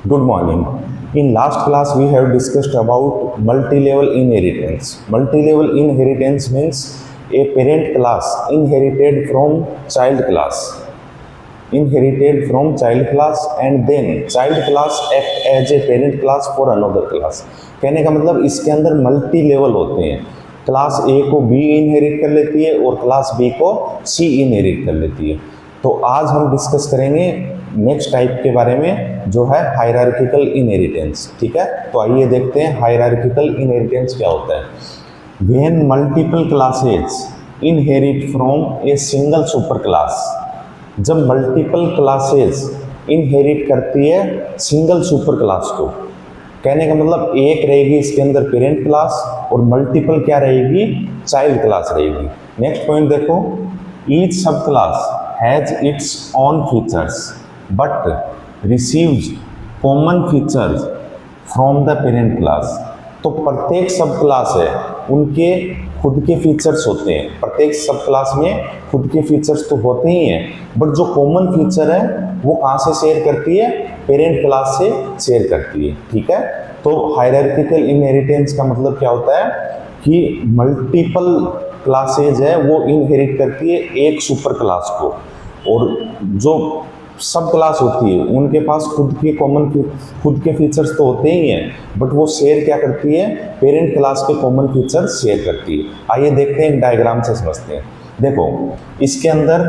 Good morning. In last class we have discussed about multi-level inheritance. Multi-level inheritance means a parent class inherited from child class. Inherited from child class and then child class act as a parent class for another class. कहने का मतलब इसके अंदर multi level होते हैं. Class ए को B inherit कर लेती है और क्लास बी को सी इनहेरिट कर लेती है. तो आज हम डिस्कस करेंगे नेक्स्ट टाइप के बारे में जो है हायरार्किकल इनहेरिटेंस. ठीक है, तो आइए देखते हैं हायरार्किकल इनहेरिटेंस क्या होता है. When multiple classes inherit from a single super class. जब मल्टीपल क्लासेस इनहेरिट करती है सिंगल सुपर क्लास को, कहने का मतलब एक रहेगी इसके अंदर पेरेंट क्लास और मल्टीपल क्या रहेगी, चाइल्ड क्लास रहेगी. नेक्स्ट पॉइंट देखो, ईच सब class has its own features but receives common features from the parent class. तो प्रत्येक सब क्लास है उनके खुद के फीचर्स होते हैं. प्रत्येक सब क्लास में खुद के फीचर्स तो होते ही हैं, बट जो कॉमन फीचर है वो कहाँ से शेयर करती है, पेरेंट क्लास से शेयर करती है. ठीक है, तो हायरार्किकल इनहेरिटेंस का मतलब क्या होता है कि मल्टीपल क्लासेज है वो इनहेरिट करती है एक सुपर क्लास को, और जो सब क्लास होती है उनके पास खुद के फीचर्स तो होते ही हैं, बट वो शेयर क्या करती है, पेरेंट क्लास के कॉमन फीचर्स शेयर करती है. आइए देखते हैं, एक डायग्राम से समझते हैं. देखो, इसके अंदर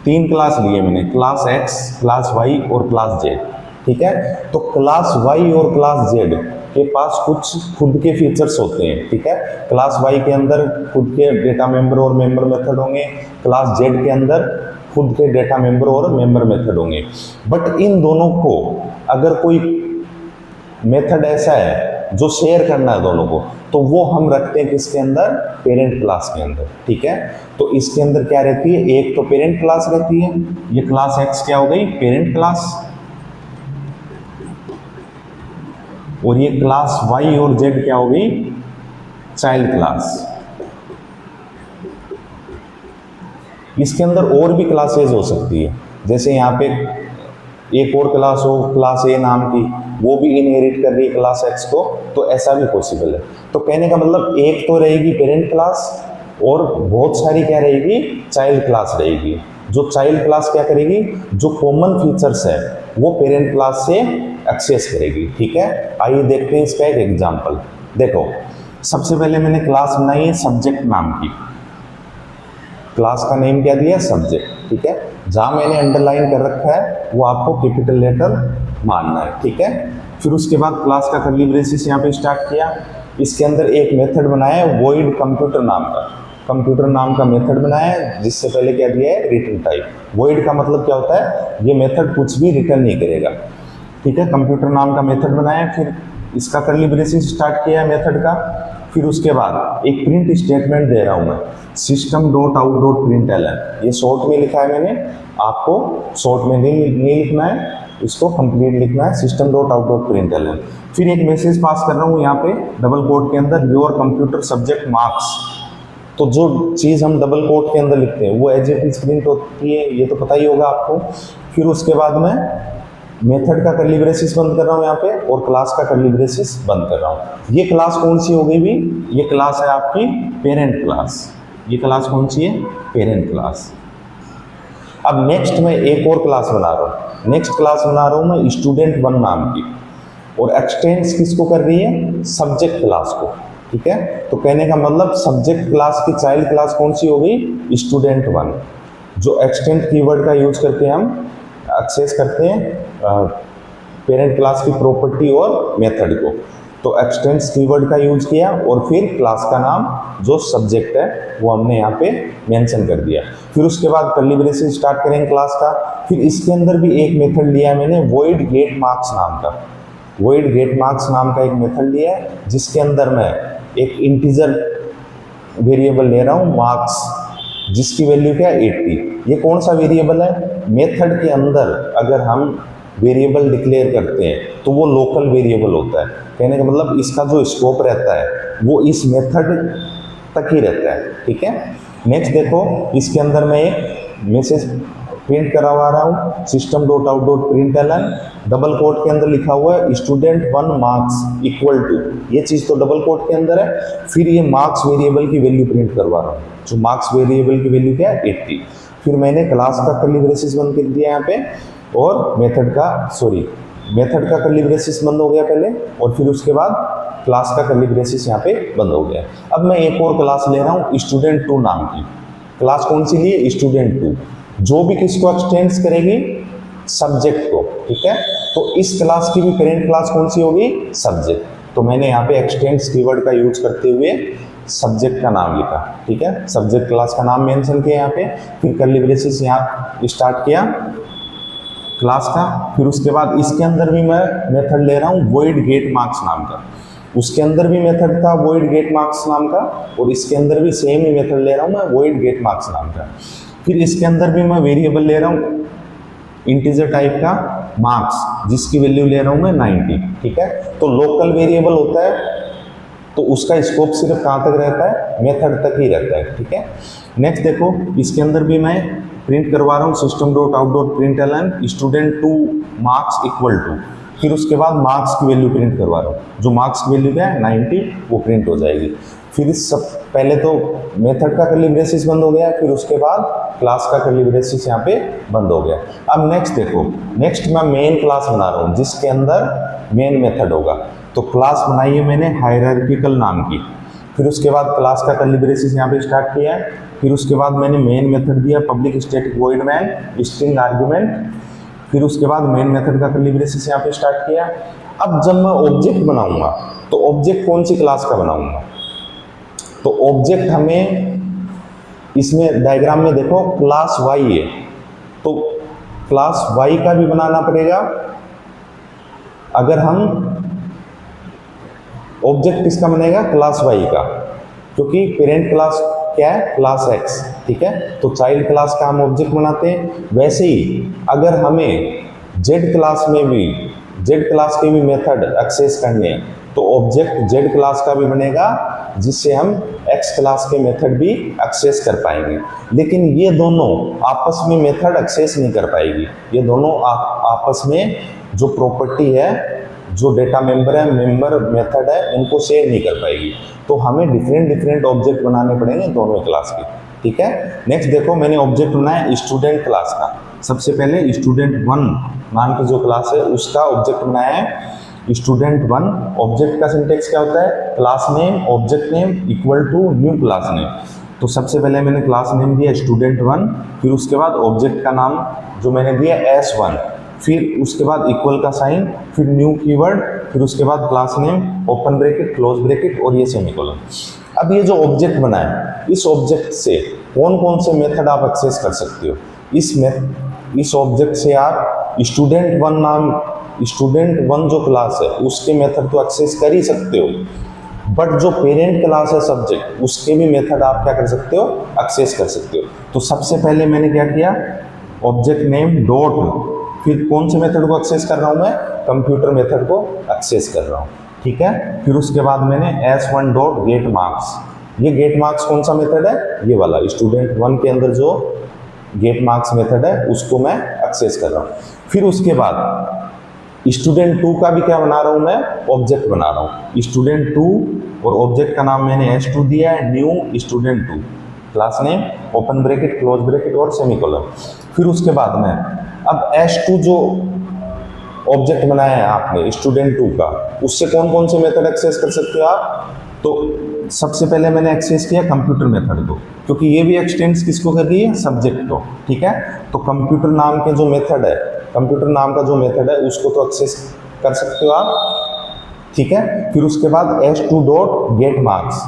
तीन क्लास लिए मैंने, क्लास एक्स, क्लास वाई और क्लास जेड. ठीक है, तो क्लास वाई और क्लास जेड के पास कुछ खुद के फीचर्स होते हैं. ठीक है, क्लास वाई के अंदर खुद के डेटा मेंबर और मेंबर मेथड होंगे, क्लास जेड के अंदर खुद के डेटा मेंबर और मेंबर मेथड होंगे. बट इन दोनों को अगर कोई मेथड ऐसा है जो शेयर करना है दोनों को, तो वो हम रखते हैं किसके अंदर, पेरेंट क्लास के अंदर. ठीक है, तो इसके अंदर क्या रहती है, एक तो पेरेंट क्लास रहती है, ये क्लास एक्स क्या हो गई, पेरेंट क्लास, और ये क्लास वाई और जेड क्या हो गई, चाइल्ड क्लास. इसके अंदर और भी क्लासेज हो सकती है, जैसे यहाँ पे एक और क्लास हो क्लास ए नाम की, वो भी इनहेरिट कर रही है क्लास एक्स को, तो ऐसा भी पॉसिबल है. तो कहने का मतलब एक तो रहेगी पेरेंट क्लास और बहुत सारी क्या रहेगी, चाइल्ड क्लास रहेगी. जो चाइल्ड क्लास क्या करेगी, जो कॉमन फीचर्स है वो पेरेंट क्लास से एक्सेस करेगी. ठीक है, आइए देखते हैं इसका एक एग्जाम्पल. देखो, सबसे पहले मैंने क्लास बनाई है सब्जेक्ट नाम की. क्लास का नेम क्या दिया, सब्जेक्ट. ठीक है, जहाँ मैंने अंडरलाइन कर रखा है वो आपको कैपिटल लेटर मानना है. ठीक है, फिर उसके बाद क्लास का कर्ली ब्रेसेस यहाँ पे स्टार्ट किया. इसके अंदर एक मेथड बनाया है वॉइड कंप्यूटर नाम का. कंप्यूटर नाम का मेथड बनाया है, जिससे पहले क्या दिया है, रिटर्न टाइप. वॉइड का मतलब क्या होता है, ये मेथड कुछ भी रिटर्न नहीं करेगा. ठीक है, कंप्यूटर नाम का मेथड बनाया, फिर इसका कर्ली ब्रेसेस स्टार्ट किया मेथड का. फिर उसके बाद एक प्रिंट स्टेटमेंट दे रहा हूँ मैं, system dot out dot print L. ये शॉर्ट में लिखा है मैंने, आपको शॉर्ट में नहीं लिखना है, इसको कंप्लीट लिखना है, system dot out dot print L. फिर एक मैसेज पास कर रहा हूँ यहाँ पे डबल कोट के अंदर, योर कंप्यूटर सब्जेक्ट मार्क्स. तो जो चीज़ हम डबल कोट के अंदर लिखते हैं वो एज इट इज प्रिंट होती है, ये तो पता ही होगा आपको. फिर उसके बाद मैं मेथड का कर्ली ब्रेसेस बंद कर रहा हूँ यहाँ पे, और क्लास का कर्ली ब्रेसेस बंद कर रहा हूँ. ये क्लास कौन सी हो गई भी, ये क्लास है आपकी पेरेंट क्लास. ये क्लास कौन सी है, पेरेंट क्लास. अब नेक्स्ट मैं एक और क्लास बना रहा हूँ. नेक्स्ट क्लास बना रहा हूँ मैं स्टूडेंट वन नाम की, और एक्सटेंड्स किसको कर रही है, सब्जेक्ट क्लास को. ठीक है, तो कहने का मतलब सब्जेक्ट क्लास की चाइल्ड क्लास कौन सी हो गई, स्टूडेंट वन. जो एक्सटेंड कीवर्ड का यूज करके हम एक्सेस करते हैं पेरेंट क्लास की प्रॉपर्टी और मेथड को. तो एक्सटेंड्स कीवर्ड का यूज किया, और फिर क्लास का नाम जो सब्जेक्ट है वो हमने यहाँ पे मेंशन कर दिया. फिर उसके बाद कर्ली ब्रेसेस स्टार्ट करेंगे क्लास का. फिर इसके अंदर भी एक मेथड लिया मैंने वॉइड गेट मार्क्स नाम का. वॉइड गेट मार्क्स नाम का एक मेथड लिया है, जिसके अंदर मैं एक इंटीजर वेरिएबल ले रहा हूँ मार्क्स, जिसकी वैल्यू क्या है 80. ये कौन सा वेरिएबल है, मेथड के अंदर अगर हम वेरिएबल डिक्लेयर करते हैं तो वो लोकल वेरिएबल होता है. कहने का मतलब इसका जो स्कोप रहता है वो इस मेथड तक ही रहता है. ठीक है, नेक्स्ट देखो, इसके अंदर मैं एक मैसेज प्रिंट करवा रहा हूँ system dot out dot print Allen, double quote के अंदर लिखा हुआ है स्टूडेंट 1 मार्क्स इक्वल टू, ये चीज़ तो डबल कोट के अंदर है। फिर ये मार्क्स वेरिएबल की वैल्यू प्रिंट करवा रहा हूँ, जो मार्क्स वेरिएबल की वैल्यू क्या है 80। फिर मैंने क्लास का कर्ली ब्रेसेस बंद कर दिया यहाँ पे, और मेथड का कर्ली ब्रेसेस बंद हो गया पहले, और फिर उसके बाद क्लास का कर्ली ब्रेसेस यहाँ पे बंद हो गया। अब मैं एक और क्लास ले रहा हूँ स्टूडेंट 2 नाम की। क्लास कौन सी ली है? स्टूडेंट 2, जो भी किसको एक्सटेंड्स करेगी? सब्जेक्ट को, ठीक है। तो इस क्लास की भी पेरेंट क्लास कौन सी होगी? सब्जेक्ट। तो मैंने यहाँ पे एक्सटेंड्स कीवर्ड का यूज करते हुए सब्जेक्ट का नाम लिखा, ठीक है। सब्जेक्ट क्लास का नाम मेंशन किया यहाँ पे, फिर कर्ली ब्रेसेस यहाँ स्टार्ट किया क्लास का। फिर उसके बाद इसके अंदर भी मैं मेथड ले रहा हूँ void get marks नाम का। उसके अंदर भी मेथड था void get marks नाम का, और इसके अंदर भी सेम ही मेथड ले रहा हूँ मैं void get marks नाम का। फिर इसके अंदर भी मैं वेरिएबल ले रहा हूँ इंटीजर टाइप का मार्क्स, जिसकी वैल्यू ले रहा हूँ मैं 90, ठीक है। तो लोकल वेरिएबल होता है तो उसका स्कोप सिर्फ कहाँ तक रहता है? मेथड तक ही रहता है, ठीक है। नेक्स्ट देखो, इसके अंदर भी मैं प्रिंट करवा रहा हूँ system dot out dot print Allen student 2 marks equal to, फिर उसके बाद मार्क्स की वैल्यू प्रिंट करवा रहा हूँ, जो मार्क्स की वैल्यू क्या है 90, वो प्रिंट हो जाएगी। फिर सब पहले तो मेथड का कर्ली ब्रेसेस बंद हो गया, फिर उसके बाद क्लास का कर्ली ब्रेसेस यहाँ पे बंद हो गया। अब नेक्स्ट देखो, नेक्स्ट मैं मेन क्लास बना रहा हूँ जिसके अंदर मेन मेथड होगा। तो क्लास बनाई है मैंने हायरार्किकल नाम की, फिर उसके बाद क्लास का कर्ली ब्रेसेस यहाँ पे स्टार्ट किया है, फिर उसके बाद मैंने मेन मेथड दिया public static void main string argument, फिर उसके बाद मेन मेथड का कर्ली ब्रेसेस यहाँ पे स्टार्ट किया। अब जब मैं ऑब्जेक्ट बनाऊंगा तो ऑब्जेक्ट कौन सी क्लास का बनाऊंगा? तो ऑब्जेक्ट हमें इसमें डायग्राम में देखो क्लास वाई है, तो क्लास वाई का भी बनाना पड़ेगा। अगर हम ऑब्जेक्ट किसका बनेगा? क्लास वाई का, क्योंकि पेरेंट क्लास क्या है? क्लास एक्स, ठीक है। तो चाइल्ड क्लास का हम ऑब्जेक्ट बनाते हैं। वैसे ही अगर हमें जेड क्लास के भी मेथड एक्सेस करने हैं तो ऑब्जेक्ट जेड क्लास का भी बनेगा, जिससे हम एक्स क्लास के मेथड भी एक्सेस कर पाएंगे। लेकिन ये दोनों आपस में मेथड एक्सेस नहीं कर पाएगी, ये दोनों आपस में जो प्रॉपर्टी है, जो डेटा मेंबर है, मेंबर मेथड है, उनको शेयर नहीं कर पाएगी। तो हमें डिफरेंट ऑब्जेक्ट बनाने पड़ेंगे दोनों क्लास के, ठीक है। नेक्स्ट देखो, मैंने ऑब्जेक्ट बनाया स्टूडेंट क्लास का। सबसे पहले स्टूडेंट 1 नाम की जो क्लास है उसका ऑब्जेक्ट बनाया है स्टूडेंट 1। ऑब्जेक्ट का सिंटेक्स क्या होता है? Class name object name equal to new class name. तो सबसे पहले मैंने क्लास नेम दिया स्टूडेंट 1, फिर उसके बाद ऑब्जेक्ट का नाम जो मैंने दिया S1, फिर उसके बाद इक्वल का साइन, फिर न्यू कीवर्ड, फिर उसके बाद class name open bracket close bracket और ये सेमीकोलन। अब ये जो ऑब्जेक्ट बना है, इस ऑब्जेक्ट से कौन कौन से मेथड आप एक्सेस कर सकते हो? इस ऑब्जेक्ट से आप स्टूडेंट 1 जो क्लास है उसके मेथड तो एक्सेस कर ही सकते हो, बट जो पेरेंट क्लास है सब्जेक्ट, उसके भी मेथड आप क्या कर सकते हो? एक्सेस कर सकते हो। तो सबसे पहले मैंने क्या किया? ऑब्जेक्ट नेम डॉट, फिर कौन से मेथड को एक्सेस कर रहा हूं मैं? कंप्यूटर मेथड को एक्सेस कर रहा हूं, ठीक है। फिर उसके बाद मैंने S1 डॉट गेट मार्क्स, ये गेट मार्क्स कौन सा मेथड है? ये वाला स्टूडेंट 1 के अंदर जो गेट मार्क्स मेथड है उसको मैं एक्सेस कर रहा हूं। फिर उसके बाद स्टूडेंट 2 का भी क्या बना रहा हूं मैं? ऑब्जेक्ट बना रहा हूं स्टूडेंट 2, और ऑब्जेक्ट का नाम मैंने S2 दिया है, new student 2, class name open bracket close bracket और सेमीकोलन। फिर उसके बाद में अब S2 जो ऑब्जेक्ट बनाया है आपने स्टूडेंट 2 का, उससे कौन कौन से मेथड एक्सेस कर सकते हो आप? तो सबसे पहले मैंने एक्सेस किया कंप्यूटर मेथड को, क्योंकि ये भी एक्सटेंड्स किसको कर रही है? सब्जेक्ट को, ठीक है। तो कंप्यूटर नाम के जो मेथड है, कंप्यूटर नाम का जो मेथड है उसको तो एक्सेस कर सकते हो आप, ठीक है। फिर उसके बाद S2 डॉट गेट मार्क्स,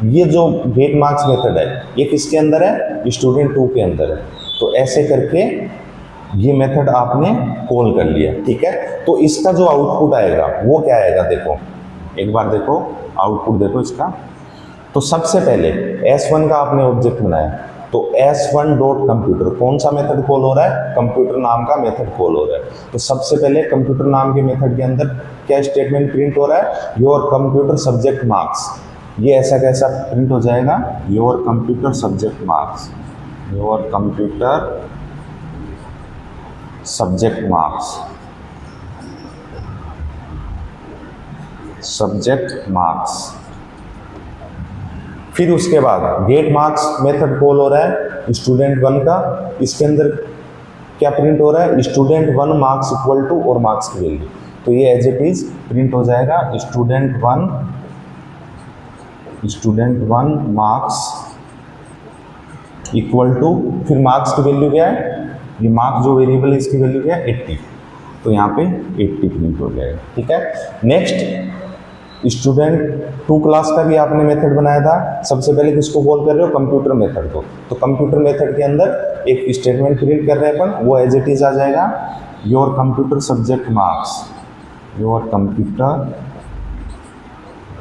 ये जो गेट मार्क्स मेथड है ये किसके अंदर है? स्टूडेंट 2 के अंदर है। तो ऐसे करके ये मेथड आपने कॉल कर लिया, ठीक है। तो इसका जो आउटपुट आएगा वो क्या आएगा? देखो एक बार देखो आउटपुट देखो इसका। तो सबसे पहले S1 का आपने ऑब्जेक्ट बनाया, तो S1 डॉट कंप्यूटर, कौन सा मेथड कॉल हो रहा है? कंप्यूटर नाम का मेथड कॉल हो रहा है। तो सबसे पहले कंप्यूटर नाम के मेथड के अंदर क्या स्टेटमेंट प्रिंट हो रहा है? Your computer subject marks. ये ऐसा कैसा प्रिंट हो जाएगा? Your computer subject marks, your computer subject marks, subject marks. फिर उसके बाद गेट मार्क्स मेथड कॉल हो रहा है स्टूडेंट 1 का। इसके अंदर क्या प्रिंट हो रहा है, स्टूडेंट 1 मार्क्स इक्वल टू और मार्क्स की वैल्यू, तो ये एज इट इज प्रिंट हो जाएगा स्टूडेंट 1 मार्क्स इक्वल टू, फिर मार्क्स की वैल्यू क्या है, ये मार्क्स जो वेरिएबल है इसकी वैल्यू क्या है 80, तो यहाँ पे 80 प्रिंट हो जाएगा। ठीक है, नेक्स्ट स्टूडेंट 2 क्लास का भी आपने मेथड बनाया था। सबसे पहले किसको कॉल कर रहे हो, कंप्यूटर मेथड को। तो कंप्यूटर मेथड के अंदर एक स्टेटमेंट प्रिंट कर रहे हैं अपन, वो एज इट इज आ जाएगा your computer subject marks, your computer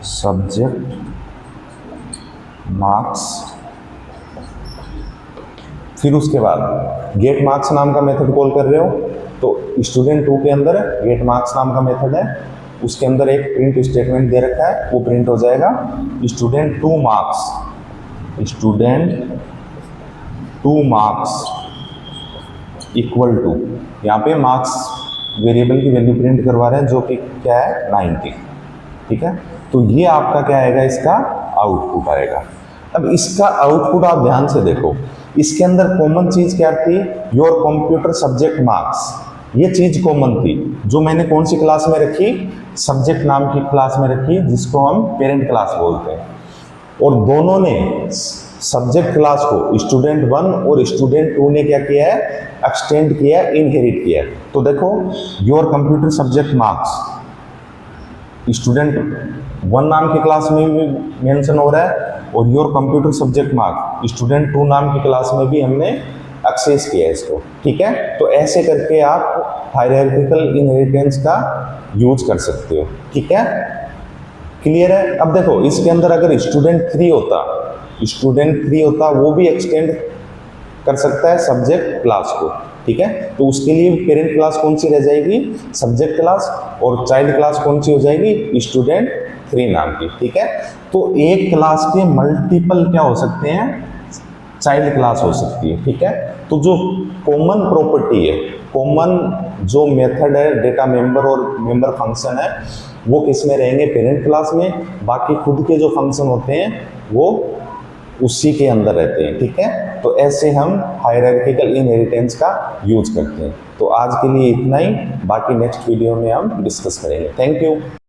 subject marks. फिर उसके बाद गेट मार्क्स नाम का मेथड कॉल कर रहे हो, तो स्टूडेंट 2 के अंदर गेट मार्क्स नाम का मेथड है, उसके अंदर एक प्रिंट स्टेटमेंट दे रखा है, वो प्रिंट हो जाएगा student 2 marks, student 2 marks equal to, यहाँ पे मार्क्स वेरिएबल की वैल्यू प्रिंट करवा रहे हैं जो कि क्या है 90। ठीक है, तो ये आपका क्या आएगा, इसका आउटपुट आएगा। अब इसका आउटपुट आप ध्यान से देखो, इसके अंदर कॉमन चीज क्या थी, योर कंप्यूटर सब्जेक्ट मार्क्स, ये चीज कॉमन थी जो मैंने कौन सी क्लास में रखी, सब्जेक्ट नाम की क्लास में रखी, जिसको हम पेरेंट क्लास बोलते हैं। और दोनों ने सब्जेक्ट क्लास को स्टूडेंट 1 और स्टूडेंट 2 ने क्या किया है, एक्सटेंड किया है, इनहेरिट किया है। तो देखो your computer subject marks student 1 नाम की क्लास में भी मेंशन हो रहा है, और your computer subject marks student 2 नाम की क्लास में भी हमने एक्सेस किया है इसको। ठीक है, तो ऐसे करके आप हायरार्किकल इनहेरिटेंस का यूज कर सकते हो। ठीक है, क्लियर है। अब देखो इसके अंदर अगर स्टूडेंट 3 होता वो भी एक्सटेंड कर सकता है सब्जेक्ट क्लास को। ठीक है, तो उसके लिए पेरेंट क्लास कौन सी रह जाएगी, सब्जेक्ट क्लास, और चाइल्ड क्लास कौन सी हो जाएगी, स्टूडेंट 3 नाम की। ठीक है, तो एक क्लास के मल्टीपल क्या हो सकते हैं, चाइल्ड क्लास हो सकती है। ठीक है, तो जो कॉमन प्रॉपर्टी है, कॉमन जो मेथड है डेटा मेंबर और मेंबर फंक्शन है, वो किस में रहेंगे, पेरेंट क्लास में। बाकी खुद के जो फंक्शन होते हैं वो उसी के अंदर रहते हैं। ठीक है, तो ऐसे हम हायरार्किकल इनहेरिटेंस का यूज करते हैं। तो आज के लिए इतना ही, बाकी नेक्स्ट वीडियो में हम डिस्कस करेंगे। Thank you.